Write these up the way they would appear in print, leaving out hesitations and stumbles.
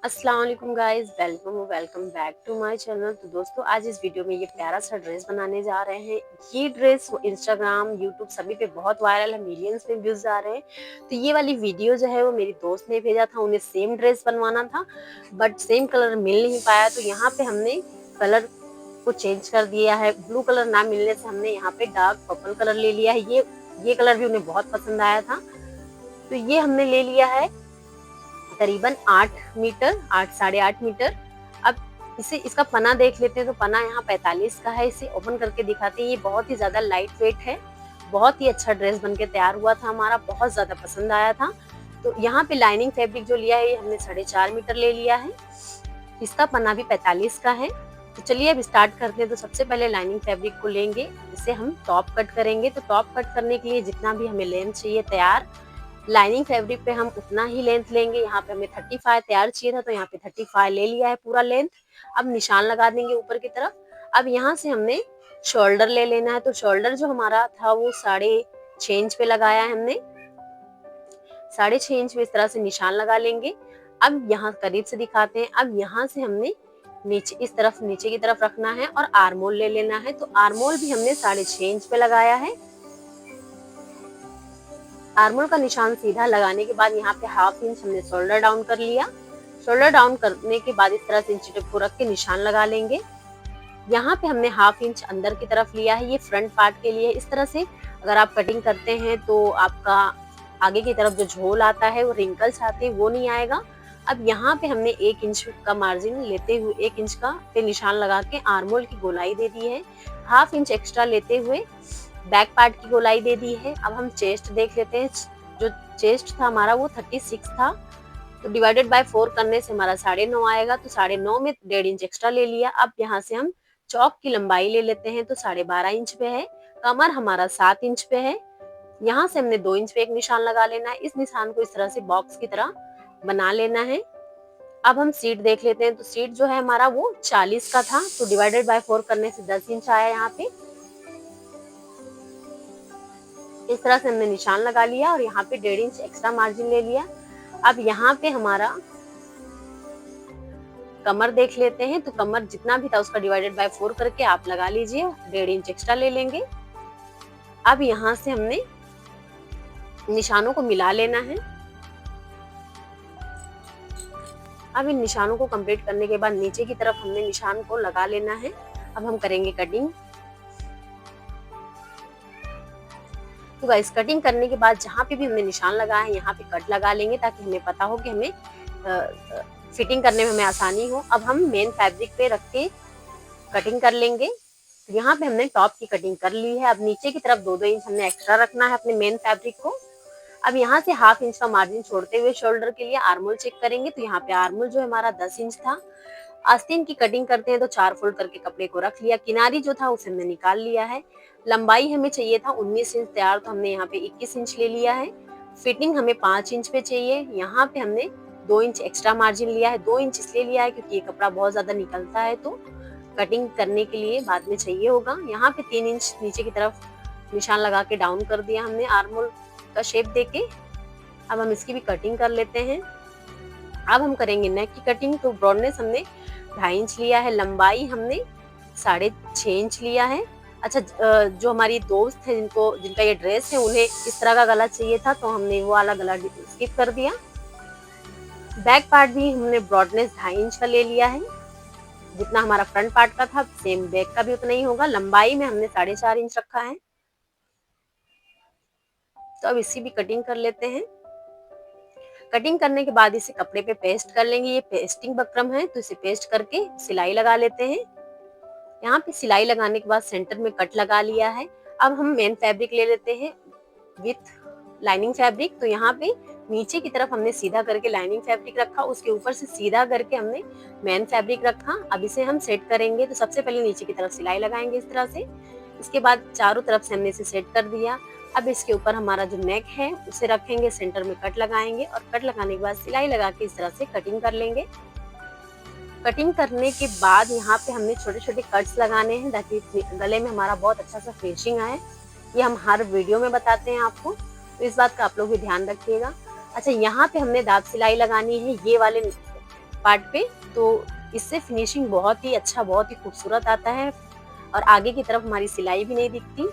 अस्सलाम वालेकुम guys, welcome back to my channel. तो दोस्तों, आज इस वीडियो में ये प्यारा सा ड्रेस बनाने जा रहे हैं। ये ड्रेस इंस्टाग्राम, यूट्यूब सभी पे बहुत वायरल है, मिलियंस में व्यूज आ रहे हैं। तो ये वाली वीडियो जो है वो मेरी दोस्त ने भेजा था, उन्हें सेम ड्रेस बनवाना था बट सेम कलर मिल नहीं पाया। तो यहाँ पे हमने कलर को चेंज कर दिया है। ब्लू कलर ना मिलने से हमने यहाँ पे डार्क पर्पल कलर ले लिया है। ये कलर भी उन्हें बहुत पसंद आया था। तो ये हमने ले लिया है करीबन 8 मीटर, 8 साढ़े 8 मीटर। अब इसका पना देख लेते हैं। तो पना यहाँ 45 का है। इसे ओपन करके दिखाते हैं। ये बहुत ही ज्यादा लाइट वेट है। बहुत ही अच्छा ड्रेस बनके तैयार हुआ था हमारा, बहुत ज्यादा पसंद आया था। तो यहाँ पे लाइनिंग फैब्रिक जो लिया है ये हमने 4.5 मीटर ले लिया है। इसका पन्ना भी 45 का है। तो चलिए अब स्टार्ट करते हैं। तो सबसे पहले लाइनिंग फैब्रिक को लेंगे, इसे हम टॉप कट करेंगे। तो टॉप कट करने के लिए जितना भी हमें लेंथ चाहिए तैयार, लाइनिंग फैब्रिक पे हम उतना ही लेंथ लेंगे। यहाँ पे हमें 35 तैयार चाहिए था, तो यहाँ पे 35 ले लिया है पूरा लेंथ। अब निशान लगा देंगे ऊपर की तरफ। अब यहाँ से हमने शोल्डर ले लेना है। तो शोल्डर जो हमारा था वो 6.5 इंच पे लगाया है हमने। 6.5 इंच पे इस तरह से निशान लगा लेंगे। अब यहाँ करीब से दिखाते हैं। अब यहाँ से हमने नीचे इस तरफ नीचे की तरफ रखना है और आर्मोल ले लेना है। तो आर्मोल भी हमने 6.5 इंच पे लगाया है। आर्मोल का निशान सीधा लगाने के बाद यहाँ पे 1/2 इंच हमने शोल्डर डाउन कर लिया। शोल्डर डाउन करने के बाद इस तरह से इंची टेप को रख के निशान लगा लेंगे। यहाँ पे हमने 1/2 इंच अंदर की तरफ लिया है। ये फ्रंट पार्ट के लिए। इस तरह से अगर आप कटिंग करते हैं तो आपका आगे की तरफ जो झोल आता है, वो रिंकल्स आते हैं, वो नहीं आएगा। अब यहाँ पे हमने 1 इंच का मार्जिन लेते हुए 1 इंच का पे निशान लगा के आर्मोल की गोलाई दे दी है। 1/2 इंच एक्स्ट्रा लेते हुए बैक पार्ट की गोलाई दे दी है। अब हम चेस्ट देख लेते हैं। जो चेस्ट था हमारा वो 36 था। तो डिवाइडेड बाय 4 करने से हमारा 9.5 आएगा। तो 9.5 में 1.5 इंच एक्स्ट्रा ले लिया। अब यहाँ से हम चौक की लंबाई ले लेते हैं। तो 12.5 इंच पे है। कमर हमारा 7 इंच पे है। यहाँ से हमने 2 इंच पे एक निशान लगा लेना है। इस निशान को इस तरह से बॉक्स की तरह बना लेना है। अब हम सीट देख लेते हैं। तो सीट जो है हमारा वो 40 का था। तो डिवाइडेड बाय 4 करने से 10 इंच आया। यहाँ पे इस तरह से हमने निशान लगा लिया और यहाँ पे 1.5 इंच एक्स्ट्रा मार्जिन ले लिया। अब यहाँ पे हमारा कमर देख लेते हैं। तो कमर जितना भी था उसका डिवाइडेड बाय 4 करके आप लगा लीजिए। 1.5 इंच एक्स्ट्रा ले लेंगे। अब यहाँ से हमने निशानों को मिला लेना है। अब इन निशानों को कंप्लीट करने के बाद नीचे की तरफ हमने निशान को लगा लेना है। अब हम करेंगे कटिंग। तो गाइस, कटिंग करने के बाद जहाँ पे भी हमने निशान लगाया है यहाँ पे कट लगा लेंगे, ताकि हमें पता हो कि हमें फिटिंग करने में हमें आसानी हो। अब हम मेन फैब्रिक पे रख के कटिंग कर लेंगे। तो यहाँ पे हमने टॉप की कटिंग कर ली है। अब नीचे की तरफ 2-2 इंच हमने एक्स्ट्रा रखना है अपने मेन फैब्रिक को। अब यहाँ से 1/2 इंच का मार्जिन छोड़ते हुए शोल्डर के लिए आर्मोल चेक करेंगे। तो यहाँ पे आर्मोल जो हमारा 10 इंच था। आस्तीन की कटिंग करते हैं तो 4 फोल्ड करके कपड़े को रख लिया। किनारी जो था उसे हमने निकाल लिया है। लंबाई हमें चाहिए था 19 इंच तैयार, तो हमने यहाँ पे 21 इंच ले लिया है। फिटिंग हमें 5 इंच पे चाहिए। यहाँ पे हमने 2 इंच एक्स्ट्रा मार्जिन लिया है। 2 इंच इसलिए लिया है क्योंकि ये कपड़ा बहुत ज्यादा निकलता है, तो कटिंग करने के लिए बाद में चाहिए होगा। यहाँ पे 3 इंच नीचे की तरफ निशान लगा के डाउन कर दिया हमने आर्मोल का शेप देके। अब हम इसकी भी कटिंग कर लेते हैं। अब हम करेंगे नेक की कटिंग। तो ब्रॉडनेस हमने 2.5 इंच लिया है। लंबाई हमने 6.5 इंच लिया है। अच्छा, जो हमारी दोस्त है जिनका ये ड्रेस है, उन्हें इस तरह का गला चाहिए था, तो हमने वो वाला गला स्किप कर दिया। बैक पार्ट भी हमने ब्रॉडनेस 2.5 इंच का ले लिया है। जितना हमारा फ्रंट पार्ट का था सेम बैक का भी उतना ही होगा। लंबाई में हमने 4.5 इंच रखा है। तो अब इसकी भी कटिंग कर लेते हैं। कटिंग करने के बाद इसे कपड़े पे पेस्ट कर लेंगे। ये पेस्टिंग बकरम है, तो इसे पेस्ट करके सिलाई लगा लेते हैं। यहाँ पे सिलाई लगाने के बाद सेंटर में कट लगा लिया है। अब हम मेन फैब्रिक ले लेते हैं विथ लाइनिंग फैब्रिक। तो यहाँ पे नीचे की तरफ हमने सीधा करके लाइनिंग फैब्रिक रखा, उसके ऊपर से सीधा करके हमने मेन फैब्रिक रखा। अब इसे हम सेट करेंगे। तो सबसे पहले नीचे की तरफ सिलाई लगाएंगे इस तरह से। इसके बाद चारों तरफ से हमने इसे सेट कर दिया। अब इसके ऊपर हमारा जो नेक है उसे रखेंगे, सेंटर में कट लगाएंगे और कट लगाने के बाद सिलाई लगा के इस तरह से कटिंग कर लेंगे। कटिंग करने के बाद यहाँ पे हमने छोटे छोटे कट्स लगाने हैं, ताकि गले में हमारा बहुत अच्छा सा फिनिशिंग आए। ये हम हर वीडियो में बताते हैं आपको, तो इस बात का आप लोग भी ध्यान रखिएगा। अच्छा, यहाँ पे हमने दाब सिलाई लगानी है। ये वाले पार्ट पे, तो इससे फिनिशिंग बहुत ही अच्छा, बहुत ही खूबसूरत आता है और आगे की तरफ हमारी सिलाई भी नहीं दिखती।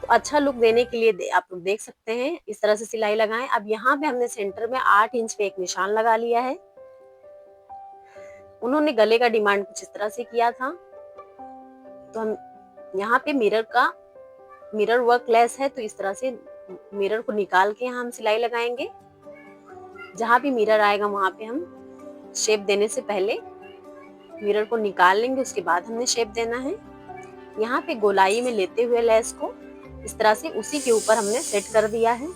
तो अच्छा लुक देने के लिए आप लोग देख सकते हैं, इस तरह से सिलाई लगाएं। अब यहाँ पे हमने सेंटर में 8 इंच पे एक निशान लगा लिया है। उन्होंने गले का डिमांड कुछ इस तरह से किया था, तो हम यहाँ पे मिरर वर्क लेस है, तो इस तरह से मिरर को निकाल के यहाँ हम सिलाई लगाएंगे। जहाँ भी मिरर आएगा वहां पे हम शेप देने से पहले मिरर को निकाल लेंगे, उसके बाद हमने शेप देना है। यहाँ पे गोलाई में लेते हुए लेस को इस तरह से उसी के ऊपर हमने सेट कर दिया है।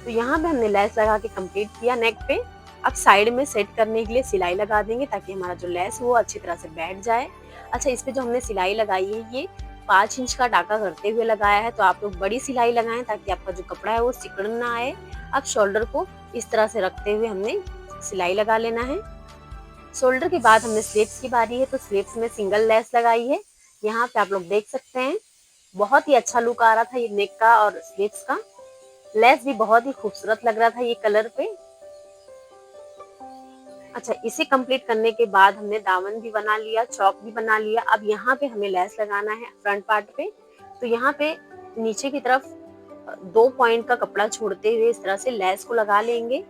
तो यहाँ पे हमने लेस लगा के कंप्लीट किया नेक पे। अब साइड में सेट करने के लिए सिलाई लगा देंगे ताकि हमारा जो लेस वो अच्छी तरह से बैठ जाए। अच्छा, इस पे जो हमने सिलाई लगाई है ये 5 इंच का टाका करते हुए लगाया है, तो आप लोग बड़ी सिलाई लगाएं ताकि आपका जो कपड़ा है वो सिकुड़ ना आए। अब शोल्डर को इस तरह से रखते हुए हमने सिलाई लगा लेना है। शोल्डर के बाद हमने स्लीव्स की बारी है, तो स्लीव्स में सिंगल लेस लगाई है। यहाँ पे आप लोग देख सकते हैं बहुत ही अच्छा लुक आ रहा था ये नेक का और स्लीव्स का। लेस भी बहुत ही खूबसूरत लग रहा था ये कलर पे। अच्छा, इसे कंप्लीट करने के बाद हमने दामन भी बना लिया, चौक भी बना लिया। अब यहाँ पे हमें लेस लगाना है फ्रंट पार्ट पे, तो यहाँ पे नीचे की तरफ 2 पॉइंट का कपड़ा छोड़ते हुए इस तरह से लेस को लगा लेंगे।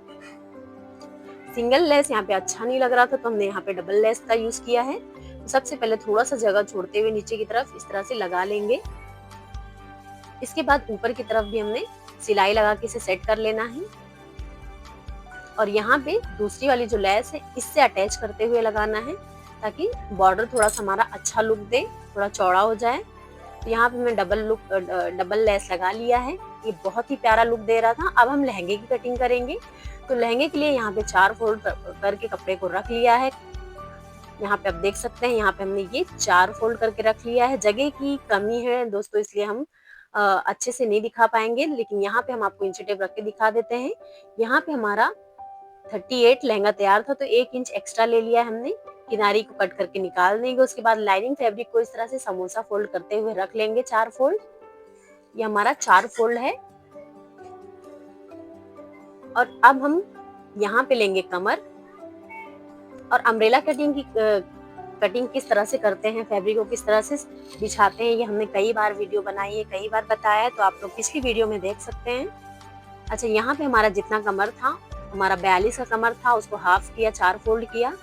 सिंगल लेस यहाँ पे अच्छा नहीं लग रहा था, तो हमने यहाँ पे डबल लेस का यूज किया है। तो सबसे पहले थोड़ा सा जगह छोड़ते हुए नीचे की तरफ इस तरह से लगा लेंगे। इसके बाद ऊपर की तरफ भी हमने सिलाई लगा के इसे सेट कर लेना है और यहाँ पे दूसरी वाली जो लेस है इससे अटैच करते हुए लगाना है ताकि बॉर्डर थोड़ा सा हमारा अच्छा लुक दे, थोड़ा चौड़ा हो जाए। तो यहाँ पे मैं डबल लेस लगा लिया है, ये बहुत ही प्यारा लुक दे रहा था। अब हम लहंगे की कटिंग करेंगे, तो लहंगे के लिए यहाँ पे 4 फोल्ड करके कपड़े को रख लिया है। यहाँ पे आप देख सकते हैं, यहाँ पे हमने ये 4 फोल्ड करके रख लिया है। जगह की कमी है दोस्तों, इसलिए हम अच्छे से नहीं दिखा पाएंगे, लेकिन यहाँ पे हम आपको इंची टेप रख के दिखा देते हैं। यहाँ पे हमारा 38 लहंगा तैयार था, तो 1 इंच एक्स्ट्रा ले लिया है हमने। किनारी को कट करके निकाल देंगे। उसके बाद लाइनिंग फैब्रिक को इस तरह से समोसा फोल्ड करते हुए रख लेंगे 4 फोल्ड। ये हमारा 4 फोल्ड है। और अब हम यहाँ पे लेंगे कमर और अम्ब्रेला कटिंग किस तरह से करते हैं, फैब्रिक को किस तरह से बिछाते हैं, ये हमने कई बार वीडियो बनाई है, कई बार बताया है, तो आप लोग पिछली वीडियो में देख सकते हैं। अच्छा, यहाँ पे हमारा जितना कमर था, हमारा 42 का कमर था, उसको हाफ किया, 4 फोल्ड किया।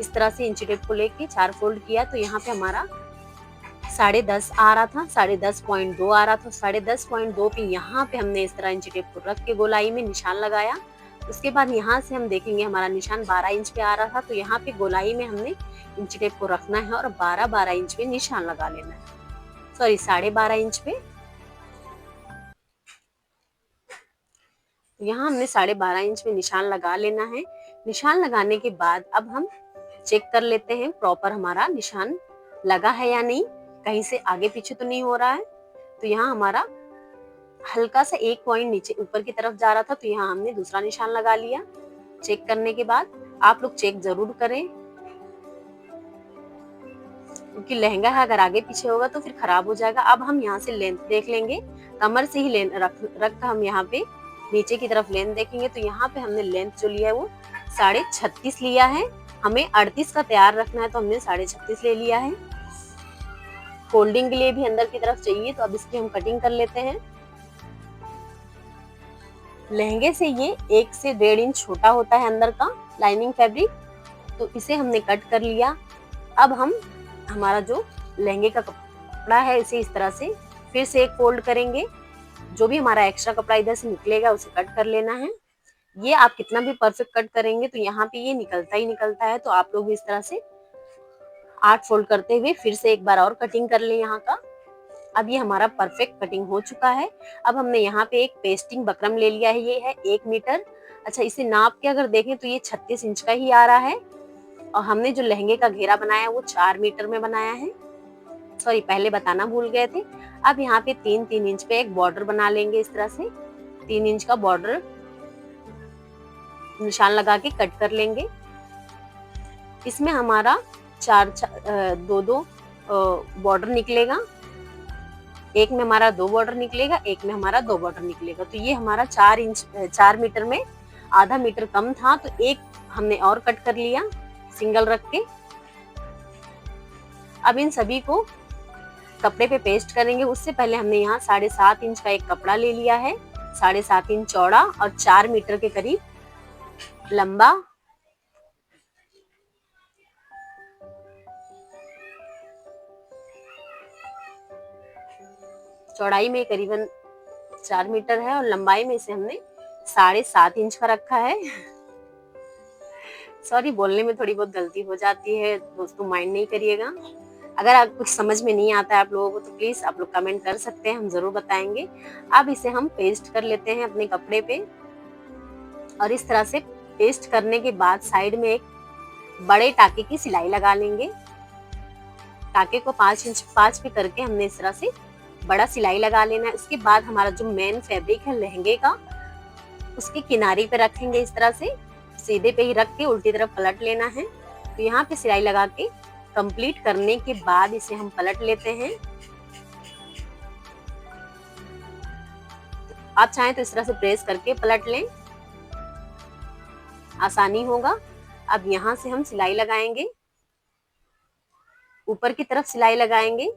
इस तरह से इंची टेप को लेके 4 फोल्ड किया, तो यहाँ पे हमारा 10.5 आ रहा था, 10.5.2 आ रहा था। 10.5.2 पे यहाँ पे हमने इस तरह इंची टेप को रख के गोलाई में निशान लगाया। उसके बाद यहाँ से हम देखेंगे हमारा निशान 12 इंच पे आ रहा था, तो यहाँ पे गोलाई में हमने इंची टेप को रखना है और 12 इंच पे निशान लगा लेना है, सॉरी 12.5 इंच पे। यहाँ हमने 12.5 इंच में निशान लगा लेना है। निशान लगाने के बाद अब हम चेक कर लेते हैं प्रॉपर हमारा निशान लगा है या नहीं, कहीं से आगे पीछे तो नहीं हो रहा है। तो यहाँ हमारा हल्का सा 1 पॉइंट नीचे ऊपर की तरफ जा रहा था, तो यहाँ हमने दूसरा निशान लगा लिया। चेक करने के बाद आप लोग चेक जरूर करें, क्योंकि लहंगा है अगर आगे पीछे होगा तो फिर खराब हो जाएगा। अब हम यहाँ से लेंथ देख लेंगे, कमर से ही लेंथ रख हम यहाँ पे नीचे की तरफ लेंथ देखेंगे, तो यहाँ पे हमने लेंथ जो लिया है वो 36.5 लिया है। हमें 38 का तैयार रखना है, तो हमने 36.5 ले लिया है। फोल्डिंग के लिए भी अंदर की तरफ चाहिए, तो अब इसकी हम कटिंग कर लेते हैं। लहंगे से ये 1 से 1.5 इंच छोटा होता है अंदर का लाइनिंग फैब्रिक, तो इसे हमने कट कर लिया। अब हम हमारा जो लहंगे का कपड़ा है इसे इस तरह से फिर से एक फोल्ड करेंगे। जो भी हमारा एक्स्ट्रा कपड़ा इधर से निकलेगा उसे कट कर लेना है। ये आप कितना भी परफेक्ट कट करेंगे तो यहाँ पे ये निकलता ही निकलता है, तो आप लोग भी इस तरह से 8 फोल्ड करते हुए फिर से एक बार और कटिंग कर ले यहाँ का। अब ये हमारा परफेक्ट कटिंग हो चुका है। अब हमने यहाँ पे एक पेस्टिंग बकरम ले लिया है, ये है 1 मीटर। अच्छा, इसे नाप के अगर देखें तो ये 36 इंच का ही आ रहा है, और हमने जो लहंगे का घेरा बनाया वो 4 मीटर में बनाया है, सॉरी पहले बताना भूल गए थे। अब यहाँ पे 3-3 इंच पे एक बॉर्डर बना लेंगे, इस तरह से 3 इंच का बॉर्डर निशान लगा के कट कर लेंगे। इसमें हमारा 2-2 बॉर्डर निकलेगा। एक में हमारा 2 बॉर्डर निकलेगा, एक में हमारा 2 बॉर्डर निकलेगा। तो ये हमारा 4 मीटर में आधा मीटर कम था, तो एक हमने और कट कर लिया सिंगल रख के। अब इन सभी को कपड़े पे पेस्ट करेंगे। उससे पहले हमने यहाँ 7.5 इंच का एक कपड़ा ले लिया है, 7.5 इंच चौड़ा और 4 मीटर के करीब लंबा। चौड़ाई में करीबन 4 मीटर है और लंबाई में इसे हमने 7.5 इंच का रखा है। सॉरी, बोलने में थोड़ी बहुत गलती हो जाती है दोस्तों, माइंड नहीं करिएगा। अगर आप कुछ समझ में नहीं आता है आप लोगों को तो प्लीज आप लोग कमेंट कर सकते हैं, हम जरूर बताएंगे। अब इसे हम पेस्ट कर लेते हैं अपने कपड़े पे और इस तरह से पेस्ट करने के बाद साइड में एक बड़े टाके की सिलाई लगा लेंगे। टाके को 5 इंच 5 पे करके हमने इस तरह से बड़ा सिलाई लगा लेना है। इसके बाद हमारा जो मेन फैब्रिक है लहंगे का, उसके किनारे पे रखेंगे। इस तरह से सीधे पे ही रख के उल्टी तरफ पलट लेना है। तो यहाँ पे सिलाई लगा के कंप्लीट करने के बाद इसे हम पलट लेते हैं। आप चाहें तो इस तरह से प्रेस करके पलट लें, आसानी होगा। अब यहाँ से हम सिलाई लगाएंगे, ऊपर की तरफ सिलाई लगाएंगे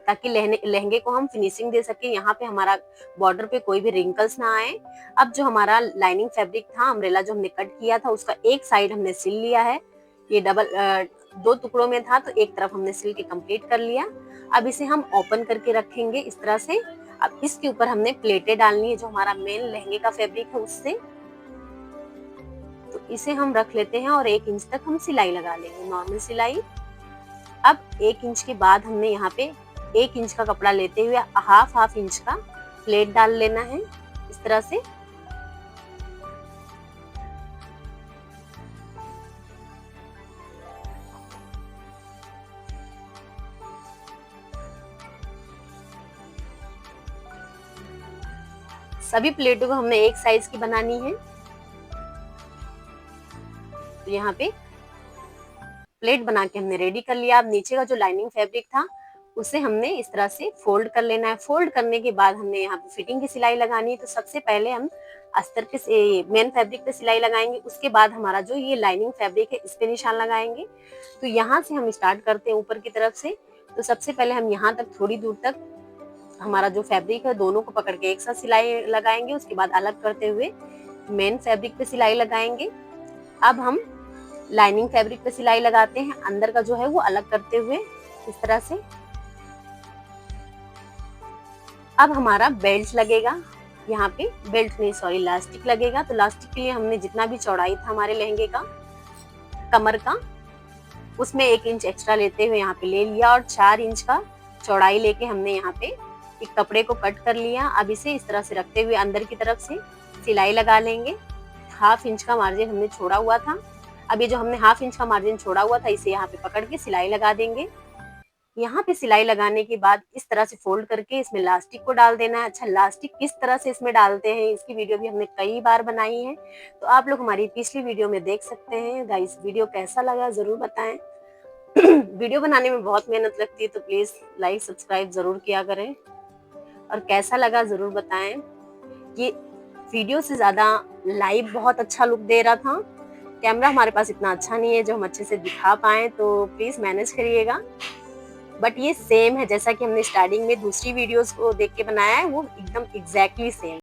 ताकि लहंगे को हम फिनिशिंग दे सके। यहाँ पे हमारा बॉर्डर पे कोई भी रिंकल्स ना आए। अब जो हमारा लाइनिंग फैब्रिक था, अम्ब्रेला जो हमने कट किया था, उसका एक साइड हमने सिल लिया है। ये दो टुकड़ों में था तो एक तरफ हमने सिल के कंप्लीट कर लिया। अब इसे हम ओपन करके रखेंगे इस तरह से। अब इसके ऊपर हमने प्लेटें डालनी है जो हमारा मेन लहंगे का फैब्रिक है उससे। तो इसे हम रख लेते हैं और 1 इंच तक हम सिलाई लगा लेंगे, नॉर्मल सिलाई। अब 1 इंच के बाद हमने यहाँ पे 1 इंच का कपड़ा लेते हुए हाफ इंच का प्लेट डाल लेना है इस तरह से। सभी प्लेटों को हमने एक साइज की बनानी है। तो यहाँ पे प्लेट बना के हमने रेडी कर लिया। अब नीचे का जो लाइनिंग फैब्रिक था उसे हमने इस तरह से फोल्ड कर लेना है। फोल्ड करने के बाद हमने यहाँ पे फिटिंग की सिलाई लगानी है। तो सबसे पहले हम अस्तर पे मेन फैब्रिक पे सिलाई लगाएंगे, उसके बाद हमारा जो ये लाइनिंग फैब्रिक है इस पे निशान लगाएंगे। तो यहाँ से हम स्टार्ट करते हैं ऊपर की तरफ से। तो सबसे पहले हम यहाँ तक थोड़ी दूर तक हमारा जो फैब्रिक है दोनों को पकड़ के एक साथ सिलाई लगाएंगे। उसके बाद अलग करते हुए मेन फैब्रिक पे सिलाई लगाएंगे। अब हम लाइनिंग फैब्रिक पे सिलाई लगाते हैं, अंदर का जो है वो अलग करते हुए इस तरह से। अब हमारा बेल्ट लगेगा, यहाँ पे बेल्ट नहीं सॉरी लास्टिक लगेगा। तो लास्टिक के लिए हमने जितना भी चौड़ाई था हमारे लहंगे का कमर का, उसमें 1 इंच एक्स्ट्रा लेते हुए यहाँ पे ले लिया और 4 इंच का चौड़ाई लेके हमने यहाँ पे एक कपड़े को कट कर लिया। अब इसे इस तरह से रखते हुए अंदर की तरफ से सिलाई लगा लेंगे। हाफ इंच का मार्जिन हमने छोड़ा हुआ था। अब ये जो हमने हाफ इंच का मार्जिन छोड़ा हुआ था इसे यहाँ पे पकड़ के सिलाई लगा देंगे। यहाँ पे सिलाई लगाने के बाद इस तरह से फोल्ड करके इसमें लास्टिक को डाल देना है। अच्छा, लास्टिक किस तरह से इसमें डालते हैं इसकी वीडियो भी हमने कई बार बनाई है, तो आप लोग हमारी पिछली वीडियो में देख सकते हैं। गाइस, वीडियो कैसा लगा जरूर बताएं। वीडियो बनाने में बहुत मेहनत लगती है तो प्लीज लाइक सब्सक्राइब जरूर किया करें और कैसा लगा जरूर बताएं। ये वीडियो से ज्यादा लाइव बहुत अच्छा लुक दे रहा था। कैमरा हमारे पास इतना अच्छा नहीं है जो हम अच्छे से दिखा पाए, तो प्लीज मैनेज करिएगा। बट ये सेम है जैसा कि हमने स्टार्टिंग में दूसरी वीडियोस को देख के बनाया है, वो एकदम एग्जैक्टली सेम।